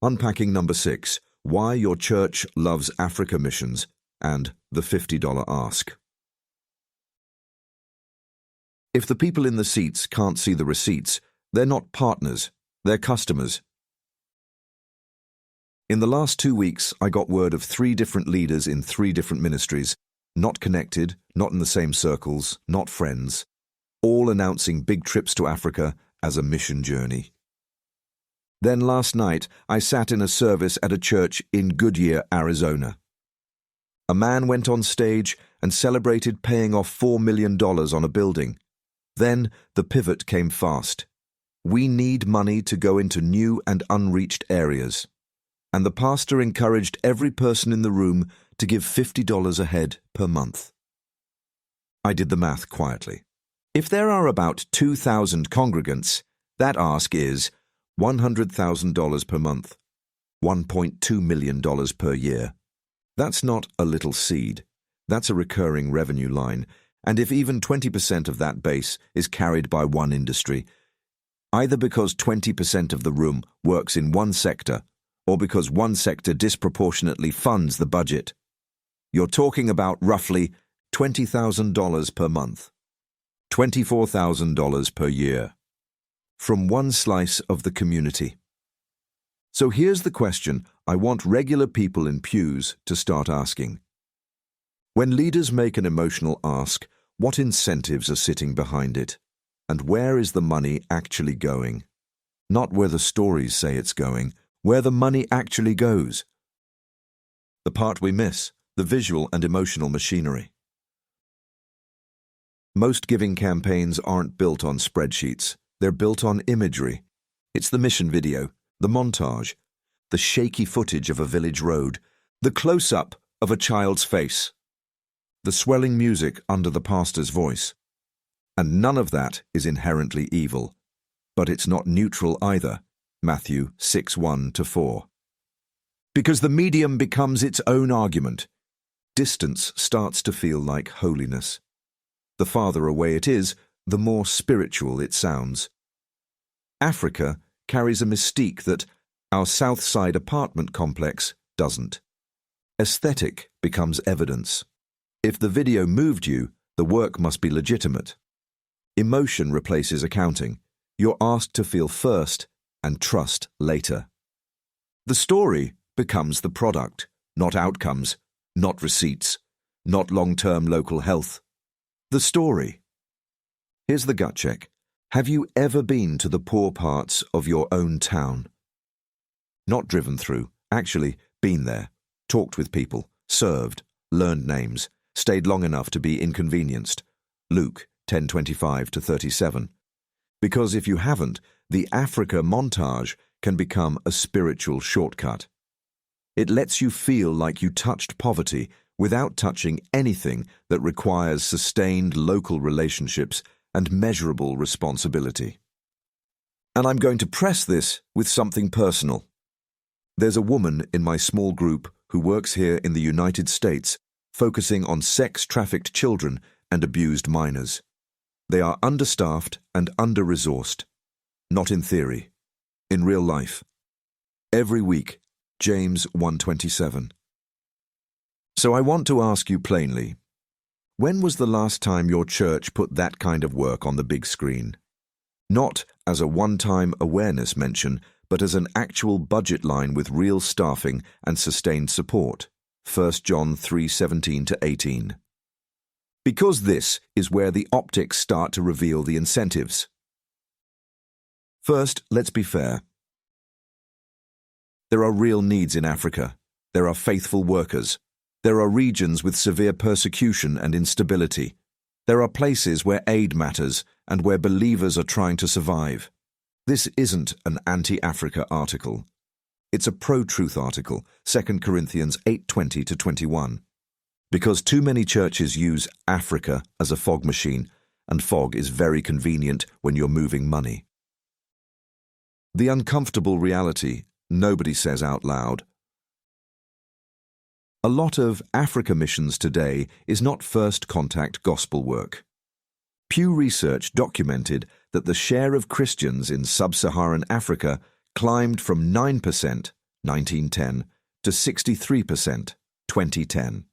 Unpacking number 6, Why Your Church Loves Africa Missions, and the $50 Ask. If the people in the seats can't see the receipts, they're not partners, they're customers. In the last 2 weeks, I got word of 3 different leaders in 3 different ministries, not connected, not in the same circles, not friends, all announcing big trips to Africa as a mission journey. Then last night, I sat in a service at a church in Goodyear, Arizona. A man went on stage and celebrated paying off $4 million on a building. Then the pivot came fast. We need money to go into new and unreached areas. And the pastor encouraged every person in the room to give $50 a head per month. I did the math quietly. If there are about 2,000 congregants, that ask is $100,000 per month, $1.2 million per year. That's not a little seed. That's a recurring revenue line, and if even 20% of that base is carried by one industry, either because 20% of the room works in one sector or because one sector disproportionately funds the budget, you're talking about roughly $20,000 per month, $24,000 per year, from one slice of the community. So here's the question I want regular people in pews to start asking. When leaders make an emotional ask, what incentives are sitting behind it? And where is the money actually going? Not where the stories say it's going, where the money actually goes. The part we miss, the visual and emotional machinery. Most giving campaigns aren't built on spreadsheets. They're built on imagery. It's the mission video, the montage, the shaky footage of a village road, the close-up of a child's face, the swelling music under the pastor's voice. And none of that is inherently evil. But it's not neutral either. Matthew 6:1-4. Because the medium becomes its own argument. Distance starts to feel like holiness. The farther away it is, the more spiritual it sounds. Africa carries a mystique that our South Side apartment complex doesn't. Aesthetic becomes evidence. If the video moved you, the work must be legitimate. Emotion replaces accounting. You're asked to feel first and trust later. The story becomes the product, not outcomes, not receipts, not long-term local health. The story. Here's the gut check. Have you ever been to the poor parts of your own town? Not driven through, actually been there, talked with people, served, learned names, stayed long enough to be inconvenienced. Luke 10:25-37. Because if you haven't, the Africa montage can become a spiritual shortcut. It lets you feel like you touched poverty without touching anything that requires sustained local relationships and measurable responsibility. And I'm going to press this with something personal. There's a woman in my small group who works here in the United States, focusing on sex-trafficked children and abused minors. They are understaffed and under-resourced. Not in theory, in real life. Every week, James 1:27. So I want to ask you plainly, when was the last time your church put that kind of work on the big screen? Not as a one-time awareness mention, but as an actual budget line with real staffing and sustained support. 1 John 3:17-18. Because this is where the optics start to reveal the incentives. First, let's be fair. There are real needs in Africa. There are faithful workers. There are regions with severe persecution and instability. There are places where aid matters and where believers are trying to survive. This isn't an anti-Africa article. It's a pro-truth article, 2 Corinthians 8:20-21. Because too many churches use Africa as a fog machine, and fog is very convenient when you're moving money. The uncomfortable reality nobody says out loud. A lot of Africa missions today is not first contact gospel work. Pew Research documented that the share of Christians in sub-Saharan Africa climbed from 9% 1910, to 63%, 2010.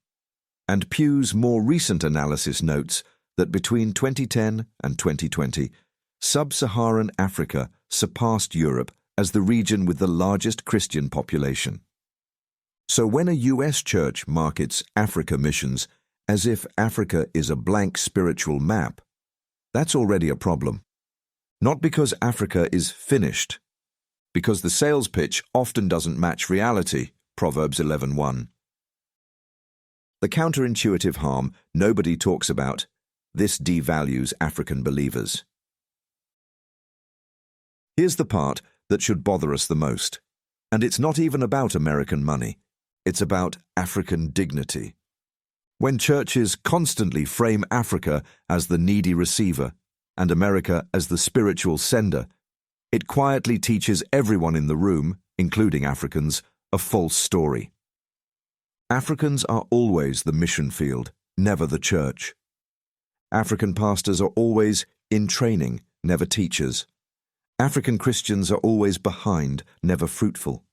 And Pew's more recent analysis notes that between 2010 and 2020, sub-Saharan Africa surpassed Europe as the region with the largest Christian population. So when a US church markets Africa missions as if Africa is a blank spiritual map, that's already a problem. Not because Africa is finished, because the sales pitch often doesn't match reality, Proverbs 11:1. The counterintuitive harm nobody talks about, this devalues African believers. Here's the part that should bother us the most, and it's not even about American money, it's about African dignity. When churches constantly frame Africa as the needy receiver and America as the spiritual sender, it quietly teaches everyone in the room, including Africans, a false story. Africans are always the mission field, never the church. African pastors are always in training, never teachers. African Christians are always behind, never fruitful.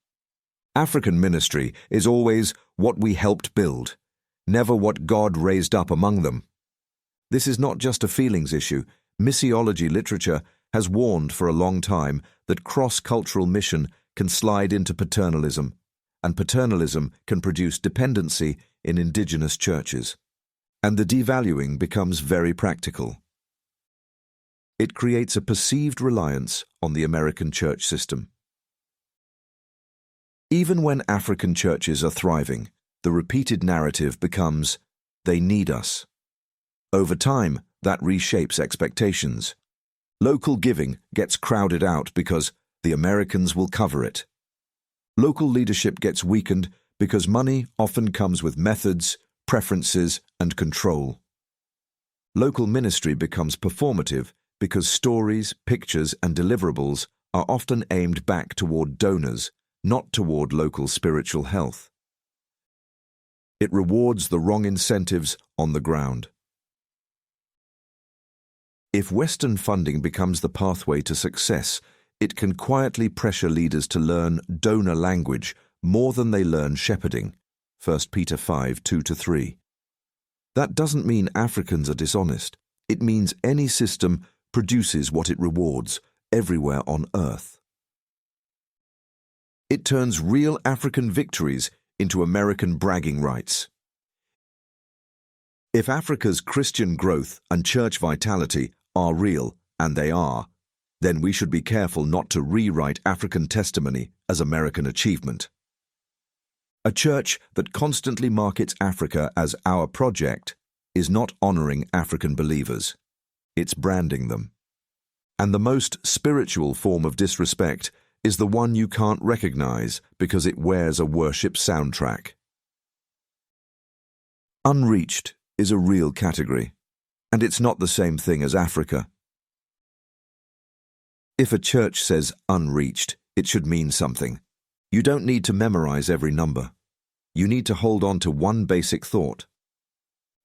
African ministry is always what we helped build, never what God raised up among them. This is not just a feelings issue. Missiology literature has warned for a long time that cross-cultural mission can slide into paternalism, and paternalism can produce dependency in indigenous churches. And the devaluing becomes very practical. It creates a perceived reliance on the American church system. Even when African churches are thriving, the repeated narrative becomes, they need us. Over time, that reshapes expectations. Local giving gets crowded out because the Americans will cover it. Local leadership gets weakened because money often comes with methods, preferences, and control. Local ministry becomes performative because stories, pictures, and deliverables are often aimed back toward donors, not toward local spiritual health. It rewards the wrong incentives on the ground. If Western funding becomes the pathway to success, it can quietly pressure leaders to learn donor language more than they learn shepherding, 1 Peter 5:2-3. That doesn't mean Africans are dishonest. It means any system produces what it rewards everywhere on earth. It turns real African victories into American bragging rights. If Africa's Christian growth and church vitality are real, and they are, then we should be careful not to rewrite African testimony as American achievement. A church that constantly markets Africa as our project is not honoring African believers. It's branding them. And the most spiritual form of disrespect is the one you can't recognize because it wears a worship soundtrack. Unreached is a real category, and it's not the same thing as Africa. If a church says unreached, it should mean something. You don't need to memorize every number. You need to hold on to one basic thought.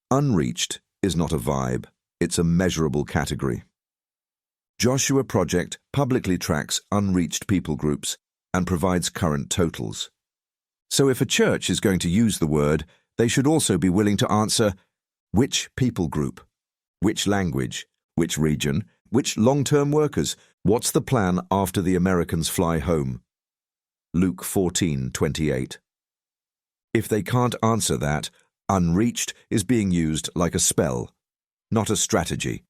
Unreached is not a vibe, it's a measurable category. Joshua Project publicly tracks unreached people groups and provides current totals. So if a church is going to use the word, they should also be willing to answer, which people group, which language, which region, which long-term workers, what's the plan after the Americans fly home? Luke 14:28. If they can't answer that, unreached is being used like a spell, not a strategy.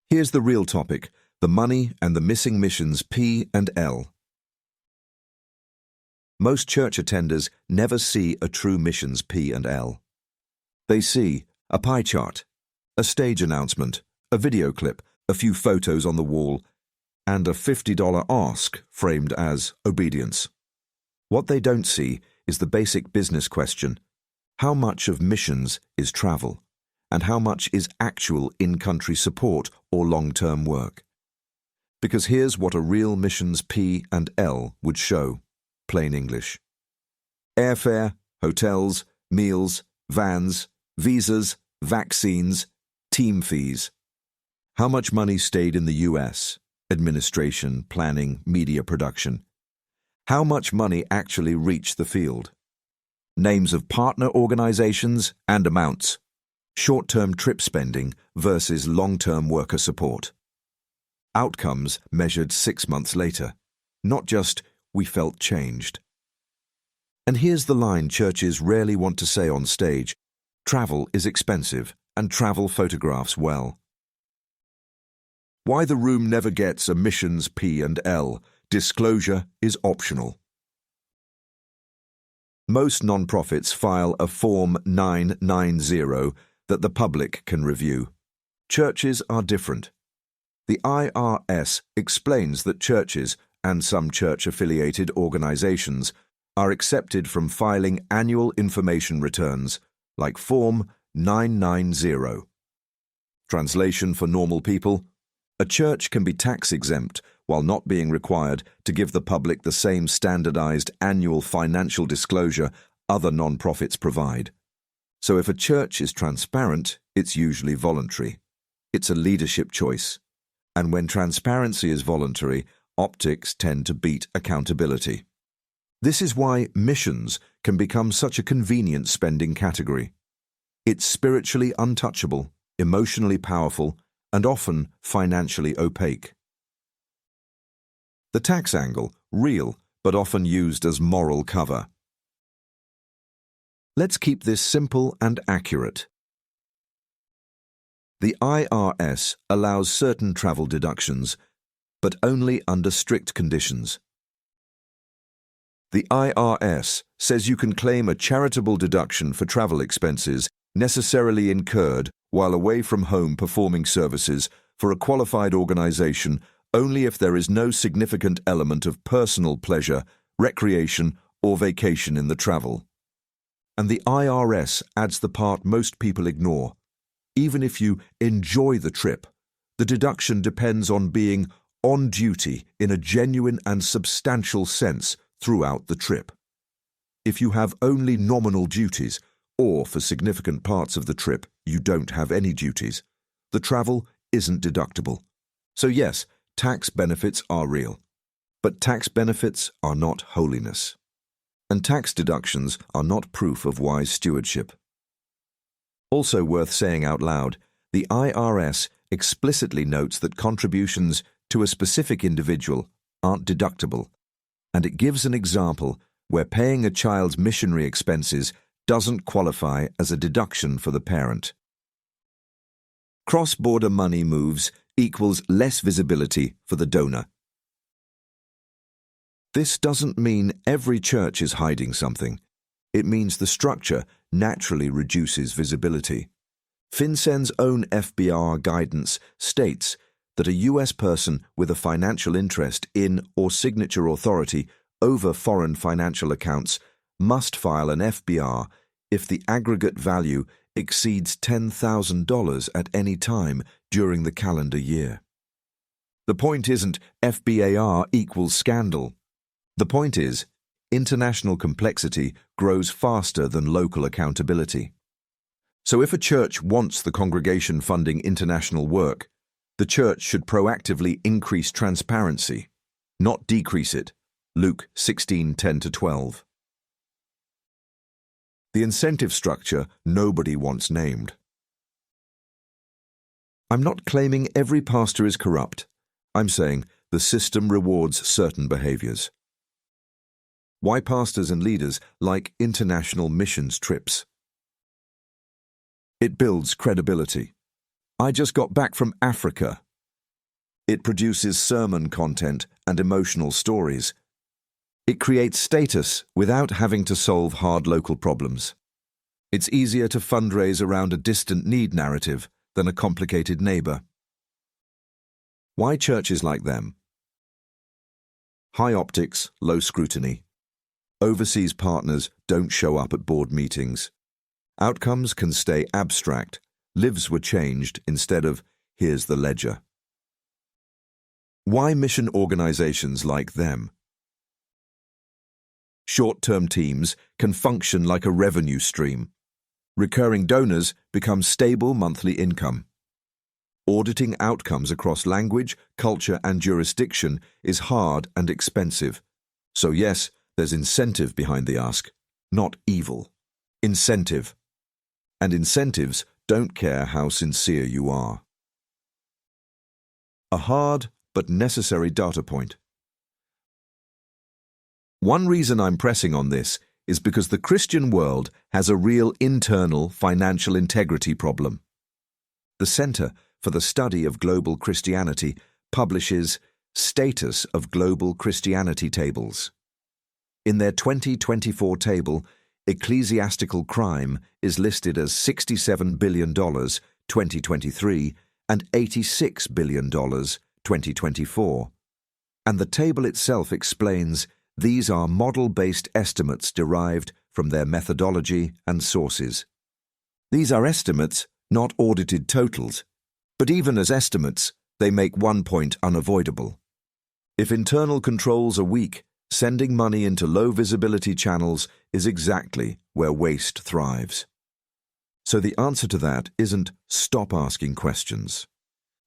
Here's the real topic, the money and the missing missions P and L. Most church attenders never see a true missions P and L. They see a pie chart, a stage announcement, a video clip, a few photos on the wall, and a $50 ask framed as obedience. What they don't see is the basic business question: how much of missions is travel, and how much is actual in-country support or long-term work? Because here's what a real missions P and L would show, plain English. Airfare, hotels, meals, vans, visas, vaccines, team fees. How much money stayed in the US? Administration, planning, media production. How much money actually reached the field? Names of partner organizations and amounts. Short-term trip spending versus long-term worker support. Outcomes measured 6 months later. Not just, we felt changed. And here's the line churches rarely want to say on stage: travel is expensive, and travel photographs well. Why the room never gets a missions P&L. Disclosure is optional. Most non-profits file a Form 990 that the public can review. Churches are different. The IRS explains that churches and some church-affiliated organizations are accepted from filing annual information returns, like Form 990. Translation for normal people: a church can be tax-exempt while not being required to give the public the same standardized annual financial disclosure other non-profits provide. So if a church is transparent, it's usually voluntary. It's a leadership choice. And when transparency is voluntary, optics tend to beat accountability. This is why missions can become such a convenient spending category. It's spiritually untouchable, emotionally powerful, and often financially opaque. The tax angle, real, but often used as moral cover. Let's keep this simple and accurate. The IRS allows certain travel deductions, but only under strict conditions. The IRS says you can claim a charitable deduction for travel expenses necessarily incurred while away from home performing services for a qualified organization only if there is no significant element of personal pleasure, recreation, or vacation in the travel. And the IRS adds the part most people ignore. Even if you enjoy the trip, the deduction depends on being on duty in a genuine and substantial sense throughout the trip. If you have only nominal duties, or for significant parts of the trip you don't have any duties, the travel isn't deductible. So yes, tax benefits are real, but tax benefits are not holiness. And tax deductions are not proof of wise stewardship. Also worth saying out loud, the IRS explicitly notes that contributions to a specific individual aren't deductible, and it gives an example where paying a child's missionary expenses doesn't qualify as a deduction for the parent. Cross-border money moves equals less visibility for the donor. This doesn't mean every church is hiding something. It means the structure naturally reduces visibility. FinCEN's own FBR guidance states that a U.S. person with a financial interest in or signature authority over foreign financial accounts must file an FBR if the aggregate value exceeds $10,000 at any time during the calendar year. The point isn't FBAR equals scandal. The point is, international complexity grows faster than local accountability. So if a church wants the congregation funding international work, the church should proactively increase transparency, not decrease it. Luke 16:10-12. The incentive structure nobody wants named. I'm not claiming every pastor is corrupt. I'm saying the system rewards certain behaviors. Why pastors and leaders like international missions trips? It builds credibility. I just got back from Africa. It produces sermon content and emotional stories. It creates status without having to solve hard local problems. It's easier to fundraise around a distant need narrative than a complicated neighbor. Why churches like them? High optics, low scrutiny. Overseas partners don't show up at board meetings. Outcomes can stay abstract. Lives were changed instead of, here's the ledger. Why mission organizations like them? Short-term teams can function like a revenue stream. Recurring donors become stable monthly income. Auditing outcomes across language, culture, and jurisdiction is hard and expensive. So yes, there's incentive behind the ask, not evil. Incentive. And incentives don't care how sincere you are. A hard but necessary data point. One reason I'm pressing on this is because the Christian world has a real internal financial integrity problem. The Center for the Study of Global Christianity publishes Status of Global Christianity tables. In their 2024 table, ecclesiastical crime is listed as $67 billion 2023 and $86 billion 2024. And the table itself explains these are model-based estimates derived from their methodology and sources. These are estimates, not audited totals, but even as estimates, they make one point unavoidable. If internal controls are weak, sending money into low-visibility channels is exactly where waste thrives. So the answer to that isn't stop asking questions.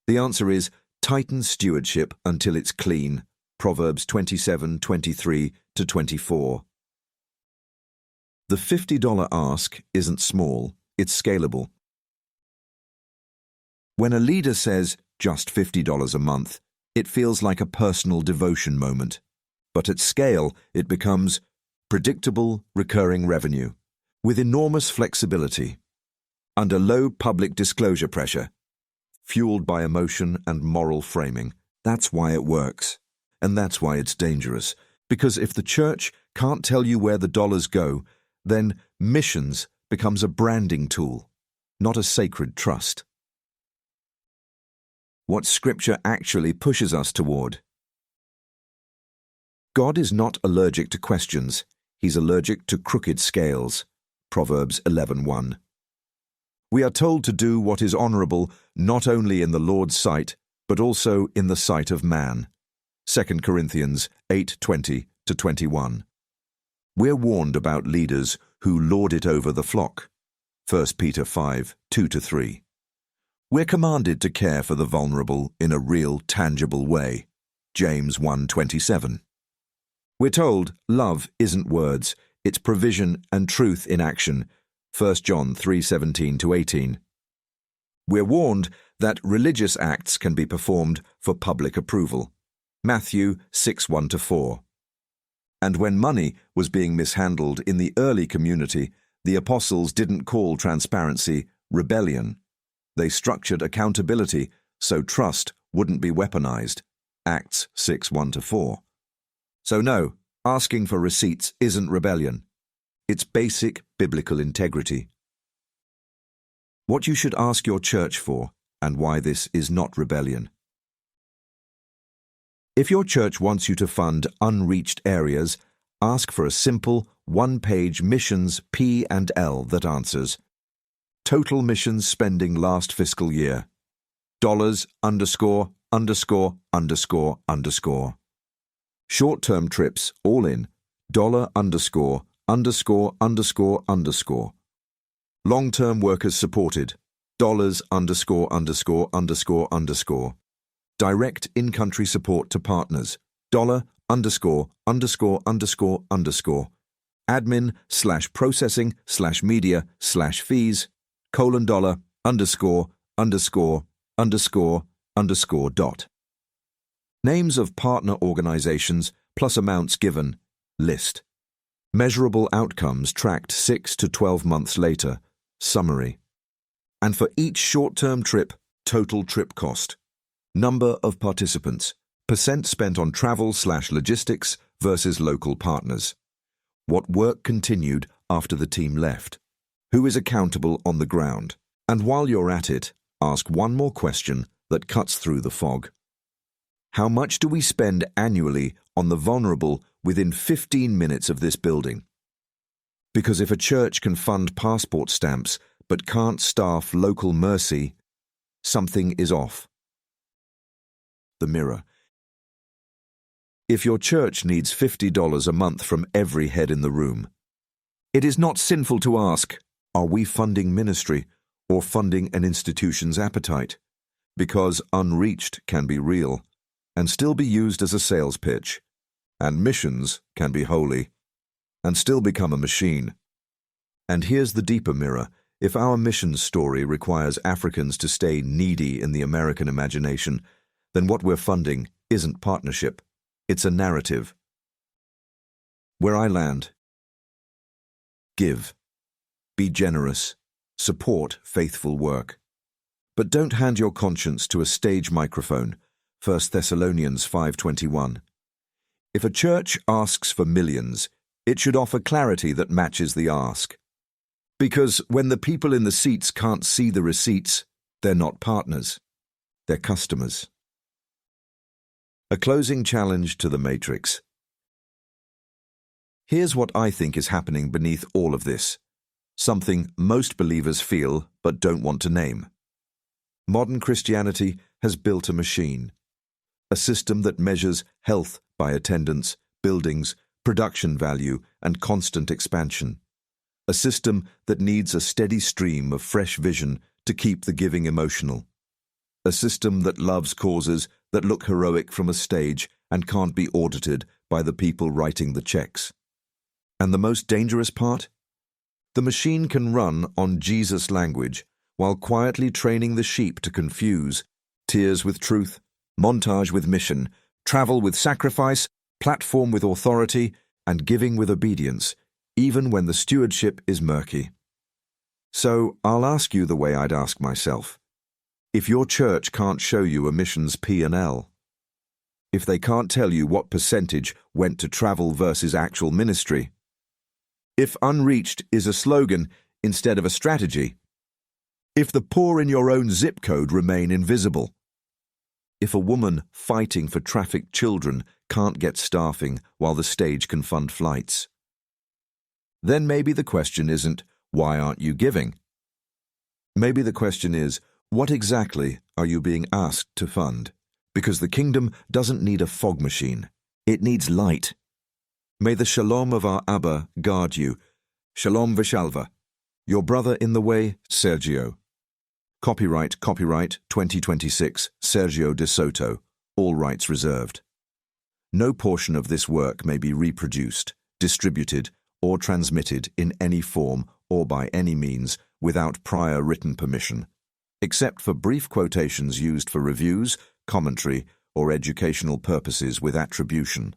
The answer is tighten stewardship until it's clean. Proverbs 27:23-24. The $50 ask isn't small, it's scalable. When a leader says just $50 a month, it feels like a personal devotion moment. But at scale, it becomes predictable, recurring revenue, with enormous flexibility, under low public disclosure pressure, fueled by emotion and moral framing. That's why it works. And that's why it's dangerous. Because if the church can't tell you where the dollars go, then missions becomes a branding tool, not a sacred trust. What Scripture actually pushes us toward. God is not allergic to questions. He's allergic to crooked scales. Proverbs 11:1. We are told to do what is honorable not only in the Lord's sight, but also in the sight of man. 2 Corinthians 8:20-21. We're warned about leaders who lord it over the flock. 1 Peter 5:2-3. We're commanded to care for the vulnerable in a real, tangible way. James 1:27. We're told love isn't words, it's provision and truth in action. 1 John 3:17-18. We're warned that religious acts can be performed for public approval. Matthew 6:1-4. And when money was being mishandled in the early community, the apostles didn't call transparency rebellion. They structured accountability so trust wouldn't be weaponized. Acts 6:1-4. So no, asking for receipts isn't rebellion. It's basic biblical integrity. What you should ask your church for, and why this is not rebellion. If your church wants you to fund unreached areas, ask for a simple, one-page missions P&L that answers total missions spending last fiscal year. $______. Short-term trips, all in, $______. Long-term workers supported, $______. Direct in-country support to partners, $______. Admin/processing/media/fees, $______. Names of partner organizations plus amounts given, list. Measurable outcomes tracked 6 to 12 months later, summary. And for each short-term trip, total trip cost. Number of participants, percent spent on travel/logistics versus local partners. What work continued after the team left? Who is accountable on the ground? And while you're at it, ask one more question that cuts through the fog. How much do we spend annually on the vulnerable within 15 minutes of this building? Because if a church can fund passport stamps but can't staff local mercy, something is off. The mirror. If your church needs $50 a month from every head in the room, it is not sinful to ask, are we funding ministry or funding an institution's appetite? Because unreached can be real and still be used as a sales pitch. And missions can be holy and still become a machine. And here's the deeper mirror. If our mission story requires Africans to stay needy in the American imagination, then what we're funding isn't partnership, it's a narrative. Where I land: give, be generous, support faithful work. But don't hand your conscience to a stage microphone. 1 Thessalonians 5:21. If a church asks for millions, it should offer clarity that matches the ask. Because when the people in the seats can't see the receipts, they're not partners, they're customers. A closing challenge to the matrix. Here's what I think is happening beneath all of this, something most believers feel but don't want to name. Modern Christianity has built a machine, a system that measures health by attendance, buildings, production value, and constant expansion. A system that needs a steady stream of fresh vision to keep the giving emotional. A system that loves causes that look heroic from a stage and can't be audited by the people writing the checks. And the most dangerous part? The machine can run on Jesus language while quietly training the sheep to confuse tears with truth, montage with mission, travel with sacrifice, platform with authority, and giving with obedience, even when the stewardship is murky. So I'll ask you the way I'd ask myself. If your church can't show you a mission's P&L, if they can't tell you what percentage went to travel versus actual ministry, if unreached is a slogan instead of a strategy, if the poor in your own zip code remain invisible, if a woman fighting for trafficked children can't get staffing while the stage can fund flights, then maybe the question isn't, why aren't you giving? Maybe the question is, what exactly are you being asked to fund? Because the kingdom doesn't need a fog machine. It needs light. May the shalom of our Abba guard you. Shalom v'shalva. Your brother in the way, Sergio. Copyright 2026, Sergio de Soto. All rights reserved. No portion of this work may be reproduced, distributed, or transmitted in any form or by any means without prior written permission, except for brief quotations used for reviews, commentary, or educational purposes with attribution.